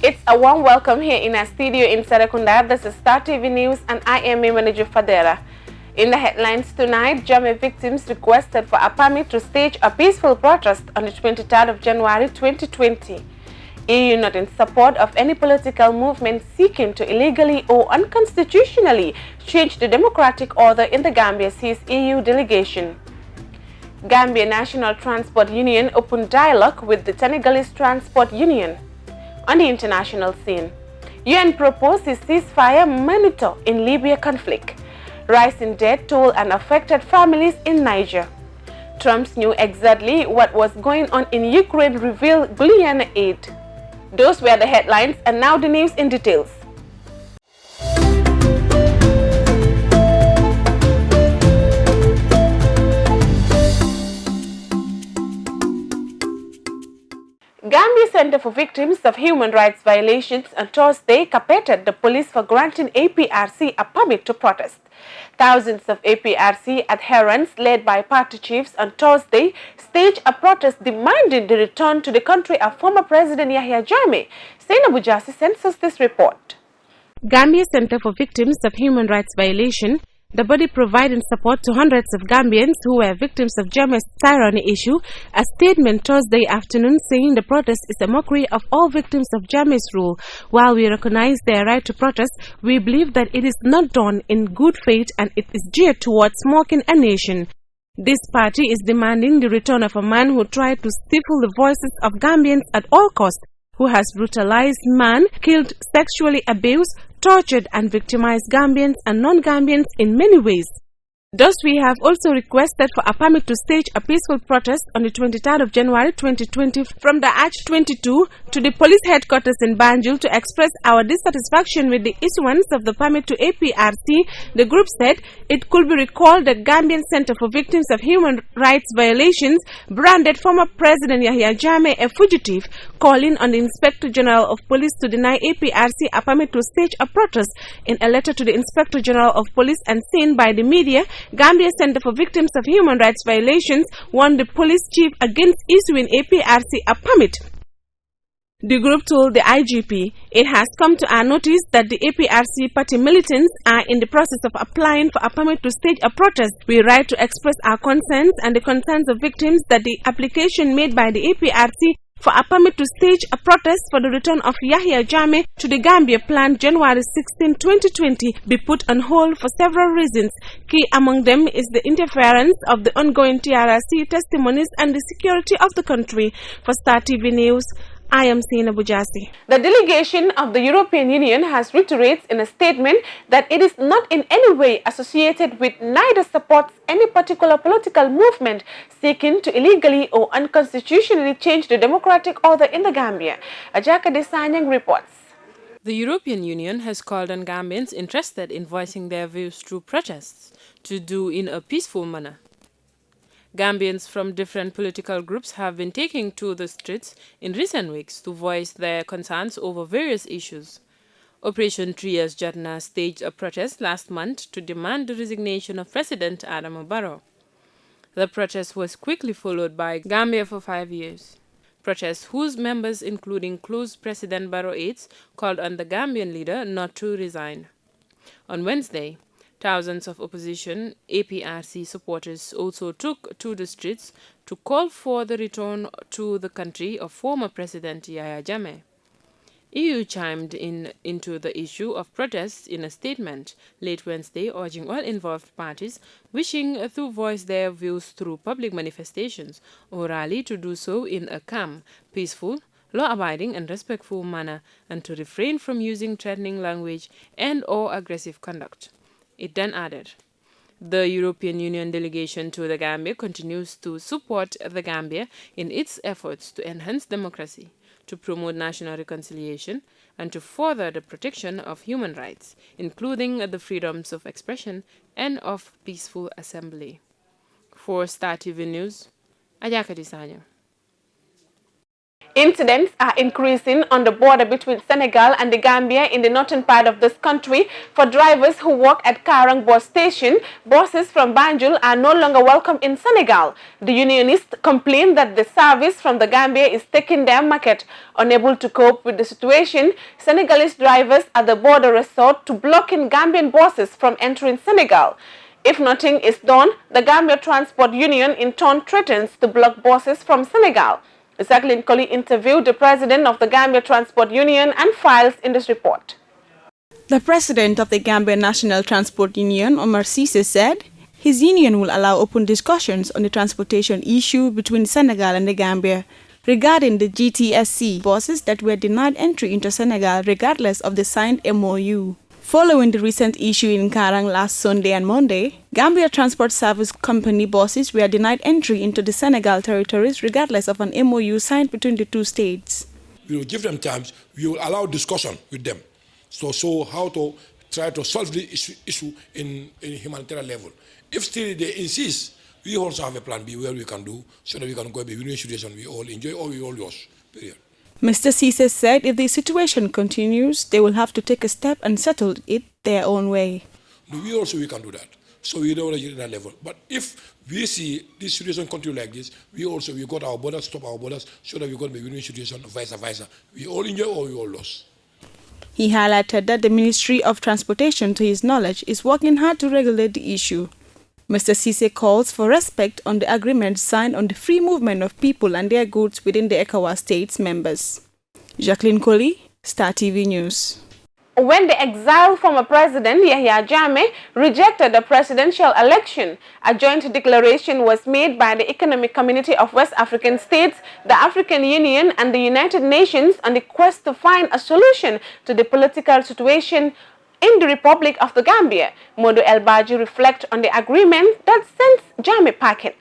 It's a warm welcome here in our studio in Serekunda. This is Star TV News and I am Manager Fadera. In the headlines tonight, Jammeh victims requested for a permit to stage a peaceful protest on the 23rd of January 2020. EU not in support of any political movement seeking to illegally or unconstitutionally change the democratic order in the Gambia sees EU delegation. Gambia National Transport Union opened dialogue with the Senegalese Transport Union. On the international scene, UN proposes ceasefire monitor in Libya conflict. Rise in death toll and affected families in Niger. Trump knew exactly what was going on in Ukraine, revealed billion aid. Those were the headlines and now the news in details. Gambia Center for Victims of Human Rights Violations on Thursday carpeted the police for granting APRC a permit to protest. Thousands of APRC adherents led by party chiefs on Thursday staged a protest demanding the return to the country of former President Jammeh. Zainab sends us this report. Gambia Center for Victims of Human Rights Violation, the body providing support to hundreds of Gambians who were victims of Jammeh's tyranny, issue a statement Thursday afternoon saying the protest is a mockery of all victims of Jammeh's rule. While we recognize their right to protest, we believe that it is not done in good faith and it is geared towards mocking a nation. This party is demanding the return of a man who tried to stifle the voices of Gambians at all costs, who has brutalized man, killed, sexually abused, tortured and victimized Gambians and non-Gambians in many ways. Thus, we have also requested for a permit to stage a peaceful protest on the 23rd of January 2020 from the Arch 22 to the police headquarters in Banjul to express our dissatisfaction with the issuance of the permit to APRC. The group said it could be recalled that Gambian Center for Victims of Human Rights Violations branded former President Jammeh a fugitive, calling on the Inspector General of Police to deny APRC a permit to stage a protest. In a letter to the Inspector General of Police and seen by the media, Gambia Center for Victims of Human Rights Violations warned the police chief against issuing APRC a permit. The group told the IGP, it has come to our notice that the APRC party militants are in the process of applying for a permit to stage a protest. We write to express our concerns and the concerns of victims that the application made by the APRC for a permit to stage a protest for the return of Jammeh to the Gambia planned January 16, 2020 be put on hold for several reasons. Key among them is the interference of the ongoing TRRC testimonies and the security of the country. For Star TV News, I am Zainab. The delegation of the European Union has reiterated in a statement that it is not in any way associated with, neither supports any particular political movement seeking to illegally or unconstitutionally change the democratic order in the Gambia. Ajaka Desanyang reports. The European Union has called on Gambians interested in voicing their views through protests to do in a peaceful manner. Gambians from different political groups have been taking to the streets in recent weeks to voice their concerns over various issues. Operation Trias Jatna staged a protest last month to demand the resignation of President Adama Barrow. The protest was quickly followed by Gambia for 5 years. Protests whose members, including close President Barrow aides, called on the Gambian leader not to resign. On Wednesday, thousands of opposition APRC supporters also took to the streets to call for the return to the country of former President Jammeh. EU chimed into the issue of protests in a statement late Wednesday, urging all involved parties wishing to voice their views through public manifestations or rally to do so in a calm, peaceful, law-abiding and respectful manner, and to refrain from using threatening language and/or aggressive conduct. It then added, the European Union delegation to the Gambia continues to support the Gambia in its efforts to enhance democracy, to promote national reconciliation, and to further the protection of human rights, including the freedoms of expression and of peaceful assembly. For Star TV News, Ajakati Sanya. Incidents are increasing on the border between Senegal and the Gambia in the northern part of this country. For drivers who work at Karang bus station, buses from Banjul are no longer welcome in Senegal. The unionists complain that the service from the Gambia is taking their market. Unable to cope with the situation, Senegalese drivers at the border resort to blocking Gambian buses from entering Senegal. If nothing is done, the Gambia Transport Union in turn threatens to block buses from Senegal. Jacqueline Colley interviewed the president of the Gambia Transport Union and files in this report. The president of the Gambia National Transport Union, Omar Cisse, said his union will allow open discussions on the transportation issue between Senegal and the Gambia regarding the GTSC buses that were denied entry into Senegal regardless of the signed MOU. Following the recent issue in Karang last Sunday and Monday, Gambia Transport Service Company buses were denied entry into the Senegal territories regardless of an MOU signed between the two states. We will give them time, we will allow discussion with them. So how to try to solve the issue in humanitarian level. If still they insist, we also have a plan B where we can do so that we can go to a win-win situation we all enjoy or we all lose. Period. Mr. Cisse said if the situation continues, they will have to take a step and settle it their own way. We can do that. So we don't want to get to that level. But if we see this situation continue like this, we got our borders, stop our borders, so that we got a win-win situation, vice versa. We all enjoy or we all lose. He highlighted that the Ministry of Transportation, to his knowledge, is working hard to regulate the issue. Mr. Cisse calls for respect on the agreement signed on the free movement of people and their goods within the ECOWAS states members. Jacqueline Colley, Star TV News. When the exiled former president Jammeh rejected the presidential election, a joint declaration was made by the Economic Community of West African States, the African Union and the United Nations on the quest to find a solution to the political situation in the Republic of the Gambia. Modu El Baji reflects on the agreement that sends Jammeh packing.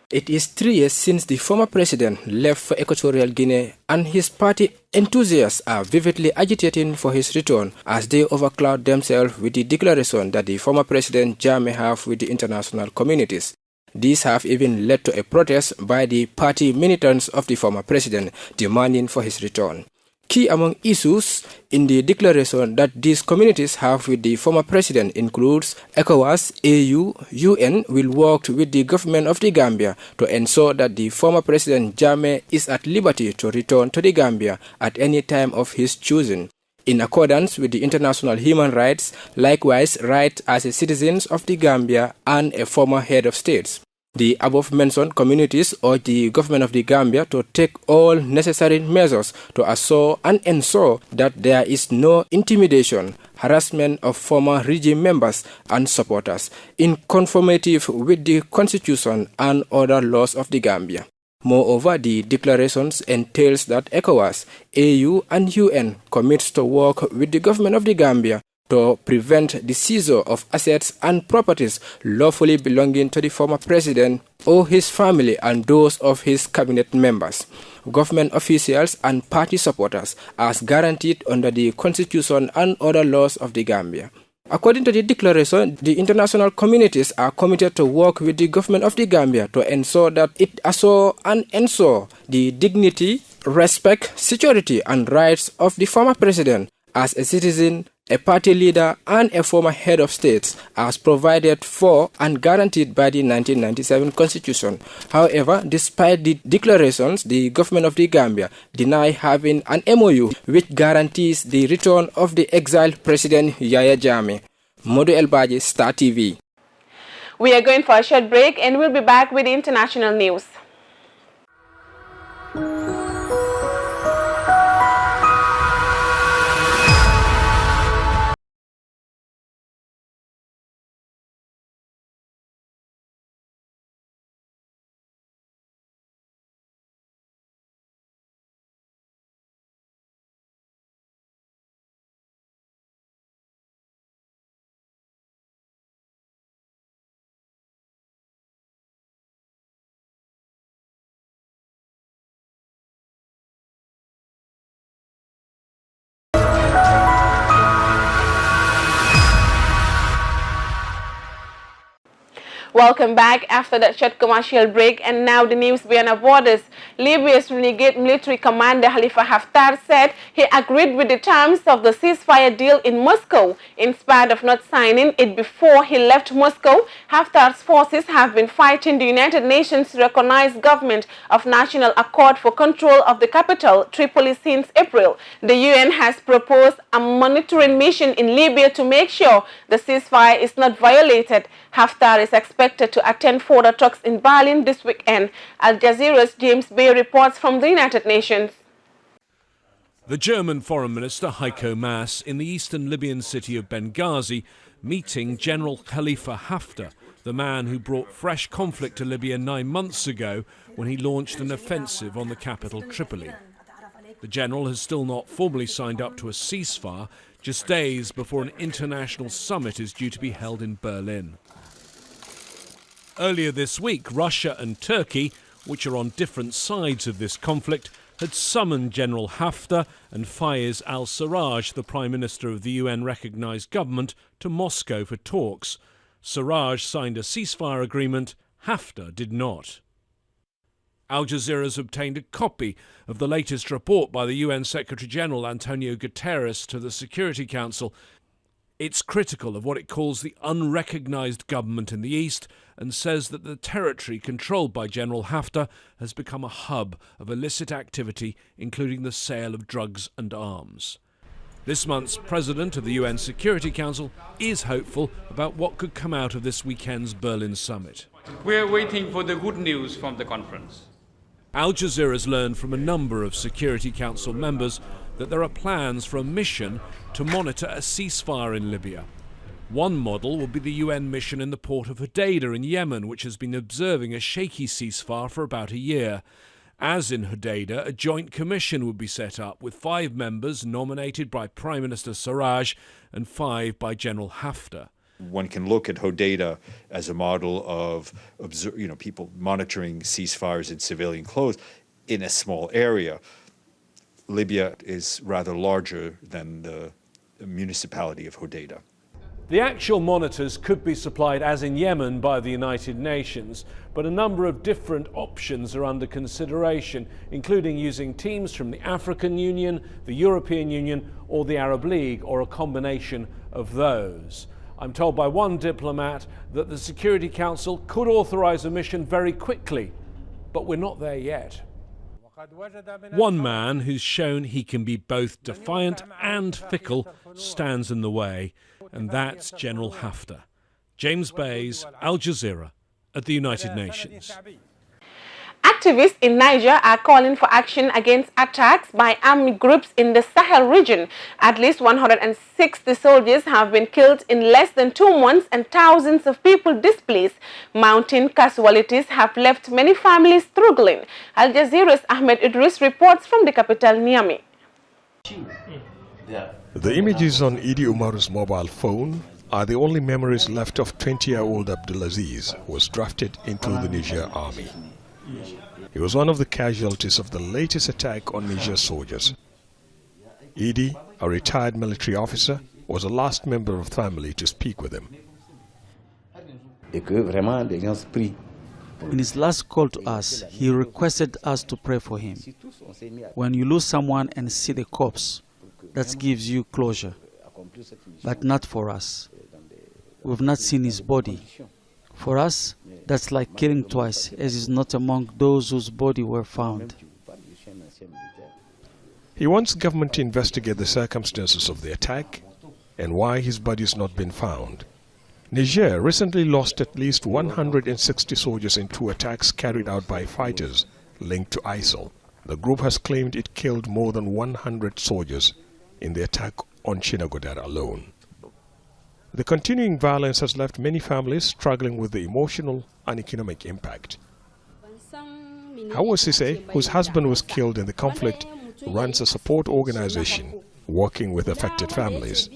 It is 3 years since the former president left for Equatorial Guinea, and his party enthusiasts are vividly agitating for his return as they overcloud themselves with the declaration that the former president Jammeh have with the international communities. These have even led to a protest by the party militants of the former president demanding for his return. Key among issues in the declaration that these communities have with the former president includes ECOWAS, AU, UN will work with the government of the Gambia to ensure that the former president Jammeh is at liberty to return to the Gambia at any time of his choosing, in accordance with the international human rights, likewise rights as a citizen of the Gambia and a former head of states. The above-mentioned communities urge the government of the Gambia to take all necessary measures to assure and ensure that there is no intimidation, harassment of former regime members and supporters, in conformity with the Constitution and other laws of the Gambia. Moreover, the declarations entails that ECOWAS, AU and UN commits to work with the government of the Gambia to prevent the seizure of assets and properties lawfully belonging to the former president or his family and those of his cabinet members, government officials and party supporters as guaranteed under the Constitution and other laws of the Gambia. According to the declaration, the international communities are committed to work with the government of the Gambia to ensure that it assure and ensure the dignity, respect, security and rights of the former president as a citizen, a party leader and a former head of state as provided for and guaranteed by the 1997 Constitution. However, despite the declarations, the government of the Gambia deny having an MOU which guarantees the return of the exiled president Yahya Jammeh. Modu El Baji, Star TV. We are going for a short break and we'll be back with the international news. Welcome back after that short commercial break, and now the news beyond our borders. Libya's renegade military commander Khalifa Haftar said he agreed with the terms of the ceasefire deal in Moscow. In spite of not signing it before he left Moscow, Haftar's forces have been fighting the United Nations recognized government of national accord for control of the capital, Tripoli, since April. The UN has proposed a monitoring mission in Libya to make sure the ceasefire is not violated. Haftar is expected to attend further talks in Berlin this weekend. Al Jazeera's James Bay reports from the United Nations. The German Foreign Minister Heiko Maas in the eastern Libyan city of Benghazi meeting General Khalifa Haftar, the man who brought fresh conflict to Libya 9 months ago when he launched an offensive on the capital Tripoli. The general has still not formally signed up to a ceasefire, just days before an international summit is due to be held in Berlin. Earlier this week, Russia and Turkey, which are on different sides of this conflict, had summoned General Haftar and Fayez al-Sarraj, the Prime Minister of the UN-recognised government, to Moscow for talks. Sarraj signed a ceasefire agreement, Haftar did not. Al Jazeera has obtained a copy of the latest report by the UN Secretary-General Antonio Guterres to the Security Council. It's critical of what it calls the unrecognised government in the east and says that the territory controlled by General Haftar has become a hub of illicit activity, including the sale of drugs and arms. This month's president of the UN Security Council is hopeful about what could come out of this weekend's Berlin summit. We are waiting for the good news from the conference. Al Jazeera has learned from a number of Security Council members that there are plans for a mission to monitor a ceasefire in Libya. One model will be the UN mission in the port of Hodeidah in Yemen, which has been observing a shaky ceasefire for about a year. As in Hodeidah, a joint commission would be set up with 5 members nominated by Prime Minister Sarraj and 5 by General Haftar. One can look at Hodeidah as a model of people monitoring ceasefires in civilian clothes in a small area. Libya is rather larger than the municipality of Hodeidah. The actual monitors could be supplied, as in Yemen, by the United Nations, but a number of different options are under consideration, including using teams from the African Union, the European Union, or the Arab League, or a combination of those. I'm told by one diplomat that the Security Council could authorize a mission very quickly, but we're not there yet. One man who's shown he can be both defiant and fickle stands in the way, and that's General Haftar. James Bays, Al Jazeera, at the United Nations. Activists in Niger are calling for action against attacks by army groups in the Sahel region. At least 160 soldiers have been killed in less than 2 months and thousands of people displaced. Mountain casualties have left many families struggling. Al Jazeera's Ahmed Idris reports from the capital, Niamey. The images on Idi Umar's mobile phone are the only memories left of 20-year-old Abdulaziz, who was drafted into the Niger army. He was one of the casualties of the latest attack on Niger soldiers. Idi, a retired military officer, was the last member of the family to speak with him. In his last call to us, he requested us to pray for him. When you lose someone and see the corpse, that gives you closure, but not for us. We've not seen his body. For us, that's like killing twice, as he's not among those whose body were found. He wants government to investigate the circumstances of the attack and why his body has not been found. Niger recently lost at least 160 soldiers in 2 attacks carried out by fighters linked to ISIL. The group has claimed it killed more than 100 soldiers in the attack on Chinagodar alone. The continuing violence has left many families struggling with the emotional and economic impact. Hawa Sise, whose husband was killed in the conflict, runs a support organization working with affected families.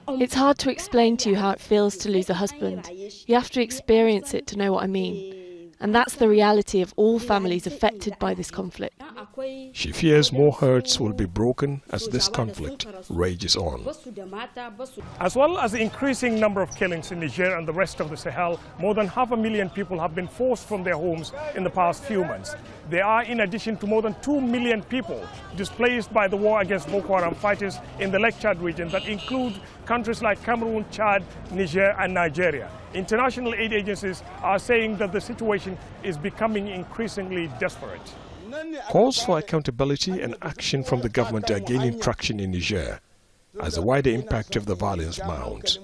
It's hard to explain to you how it feels to lose a husband. You have to experience it to know what I mean. And that's the reality of all families affected by this conflict. She fears more hearts will be broken as this conflict rages on. As well as the increasing number of killings in Niger and the rest of the Sahel, more than 500,000 people have been forced from their homes in the past few months. There are, in addition to more than 2 million people displaced by the war against Boko Haram fighters in the Lake Chad region that include countries like Cameroon, Chad, Niger and Nigeria. International aid agencies are saying that the situation is becoming increasingly desperate. Calls for accountability and action from the government are gaining traction in Niger as the wider impact of the violence mounts.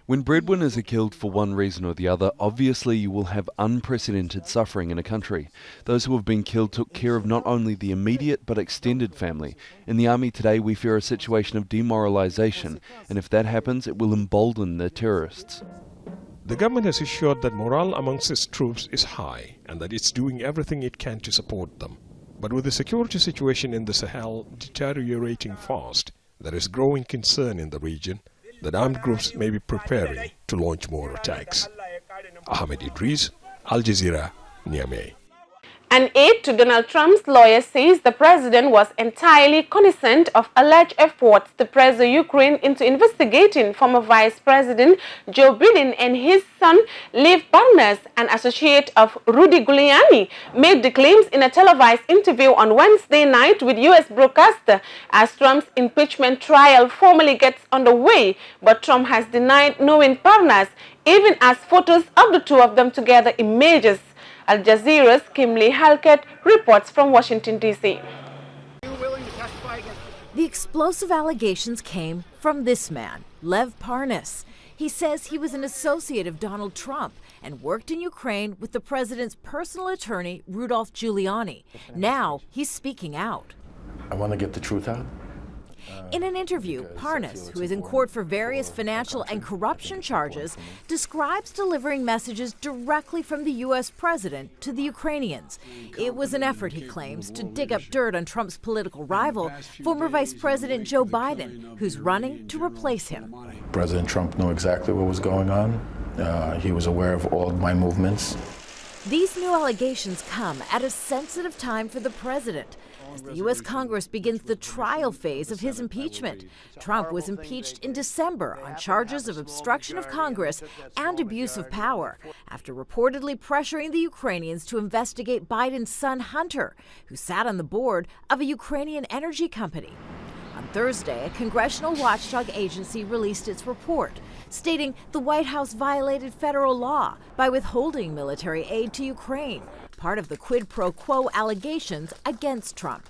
When breadwinners are killed for one reason or the other, obviously you will have unprecedented suffering in a country. Those who have been killed took care of not only the immediate but extended family. In the army today we fear a situation of demoralization, and if that happens it will embolden the terrorists. The government has assured that morale amongst its troops is high and that it's doing everything it can to support them. But with the security situation in the Sahel deteriorating fast, there is growing concern in the region that armed groups may be preparing to launch more attacks. Ahmed Idris, Al Jazeera, Niamey. An aide to Donald Trump's lawyer says the president was entirely cognizant of alleged efforts to pressure Ukraine into investigating former Vice President Joe Biden and his son, Lev Parnas, an associate of Rudy Giuliani, made the claims in a televised interview on Wednesday night with U.S. broadcaster as Trump's impeachment trial formally gets underway. But Trump has denied knowing Parnas, even as photos of the two of them together emerges. Al Jazeera's Kimberly Halkett reports from Washington, D.C. The explosive allegations came from this man, Lev Parnas. He says he was an associate of Donald Trump and worked in Ukraine with the president's personal attorney, Rudolph Giuliani. Now he's speaking out. I want to get the truth out. In an interview, Parnas, who is in court for various financial and corruption charges, describes delivering messages directly from the U.S. president to the Ukrainians. It was an effort, he claims, to dig up dirt on Trump's political rival, former Vice President Joe Biden, who's running to replace him. President Trump knew exactly what was going on. He was aware of all of my movements. These new allegations come at a sensitive time for the president, as the U.S. Congress begins the trial phase of his impeachment. Trump was impeached in December on charges of obstruction of Congress and abuse of power after reportedly pressuring the Ukrainians to investigate Biden's son Hunter, who sat on the board of a Ukrainian energy company. On Thursday, a congressional watchdog agency released its report, stating the White House violated federal law by withholding military aid to Ukraine, part of the quid pro quo allegations against Trump.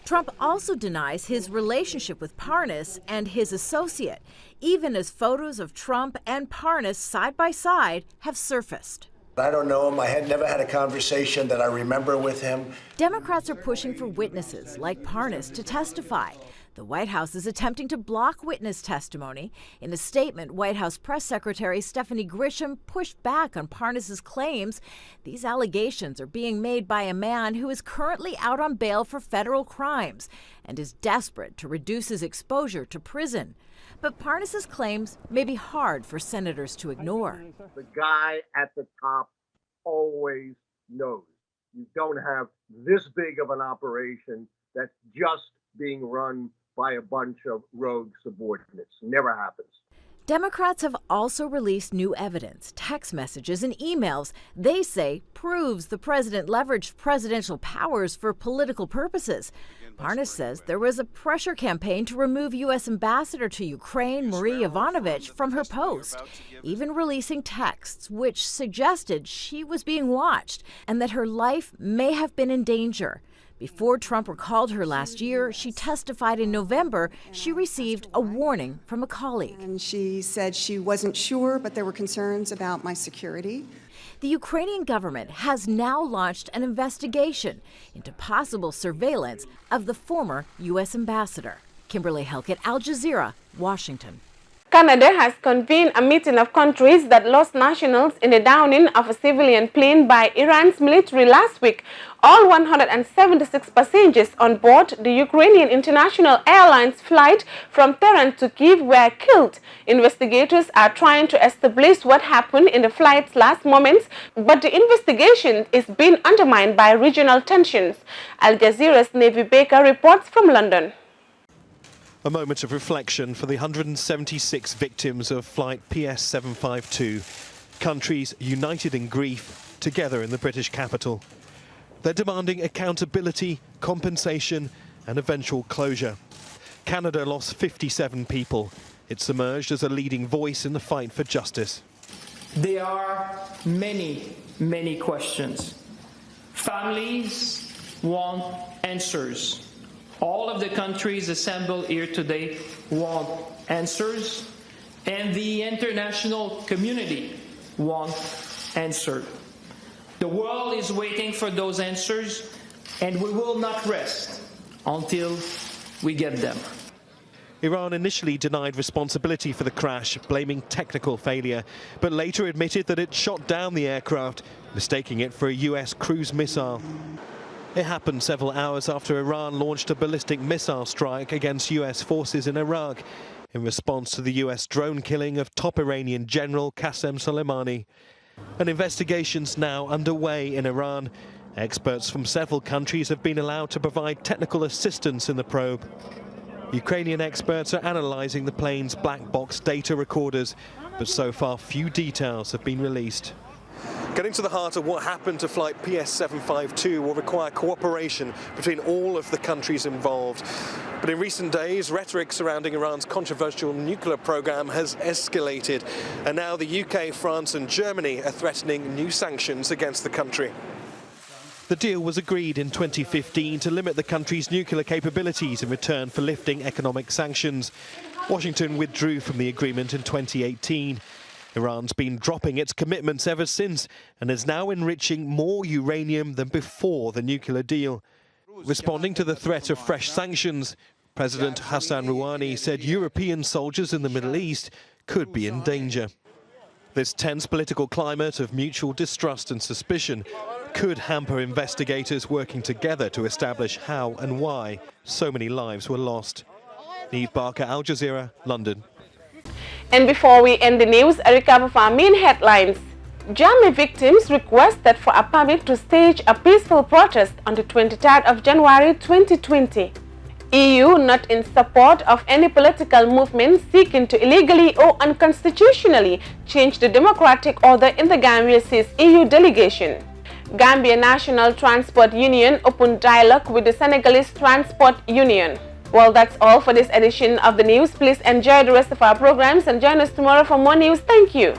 Trump also denies his relationship with Parnas and his associate, even as photos of Trump and Parnas side by side have surfaced. I don't know him. I had never had a conversation that I remember with him. Democrats are pushing for witnesses like Parnas to testify. The White House is attempting to block witness testimony. In a statement, White House Press Secretary Stephanie Grisham pushed back on Parnas's claims. These allegations are being made by a man who is currently out on bail for federal crimes and is desperate to reduce his exposure to prison. But Parnas's claims may be hard for senators to ignore. The guy at the top always knows. You don't have this big of an operation that's just being run by a bunch of rogue subordinates. Never happens. Democrats have also released new evidence, text messages and emails they say proves the president leveraged presidential powers for political purposes. Parnas says there was a pressure campaign to remove U.S. Ambassador to Ukraine, Marie Yovanovitch, from her post, even releasing texts which suggested she was being watched and that her life may have been in danger. Before Trump recalled her last year, she testified in November she received a warning from a colleague. And she said she wasn't sure, but there were concerns about my security. The Ukrainian government has now launched an investigation into possible surveillance of the former U.S. ambassador. Kimberly Halkett, Al Jazeera, Washington. Canada has convened a meeting of countries that lost nationals in the downing of a civilian plane by Iran's military last week. All 176 passengers on board the Ukrainian International Airlines flight from Tehran to Kyiv were killed. Investigators are trying to establish what happened in the flight's last moments, but the investigation is being undermined by regional tensions. Al Jazeera's Navy Baker reports from London. A moment of reflection for the 176 victims of flight PS752. Countries united in grief, together in the British capital. They're demanding accountability, compensation and eventual closure. Canada lost 57 people. It's emerged as a leading voice in the fight for justice. There are many questions. Families want answers. All of the countries assembled here today want answers, and the international community wants answers. The world is waiting for those answers, and we will not rest until we get them. Iran initially denied responsibility for the crash, blaming technical failure, but later admitted that it shot down the aircraft, mistaking it for a US cruise missile. It happened several hours after Iran launched a ballistic missile strike against US forces in Iraq in response to the US drone killing of top Iranian General Qasem Soleimani. An investigation's now underway in Iran. Experts from several countries have been allowed to provide technical assistance in the probe. Ukrainian experts are analysing the plane's black box data recorders, but so far few details have been released. Getting to the heart of what happened to flight PS752 will require cooperation between all of the countries involved. But in recent days, rhetoric surrounding Iran's controversial nuclear program has escalated, and now the UK, France and Germany are threatening new sanctions against the country. The deal was agreed in 2015 to limit the country's nuclear capabilities in return for lifting economic sanctions. Washington withdrew from the agreement in 2018. Iran's been dropping its commitments ever since and is now enriching more uranium than before the nuclear deal. Responding to the threat of fresh sanctions, President Hassan Rouhani said European soldiers in the Middle East could be in danger. This tense political climate of mutual distrust and suspicion could hamper investigators working together to establish how and why so many lives were lost. Neve Barker, Al Jazeera, London. And before we end the news, a recap of our main headlines. Jammeh victims requested for a permit to stage a peaceful protest on the 23rd of January 2020. EU not in support of any political movement seeking to illegally or unconstitutionally change the democratic order in the Gambia, says EU delegation. Gambia National Transport Union opened dialogue with the Senegalese Transport Union. Well, that's all for this edition of the news. Please enjoy the rest of our programs and join us tomorrow for more news. Thank you.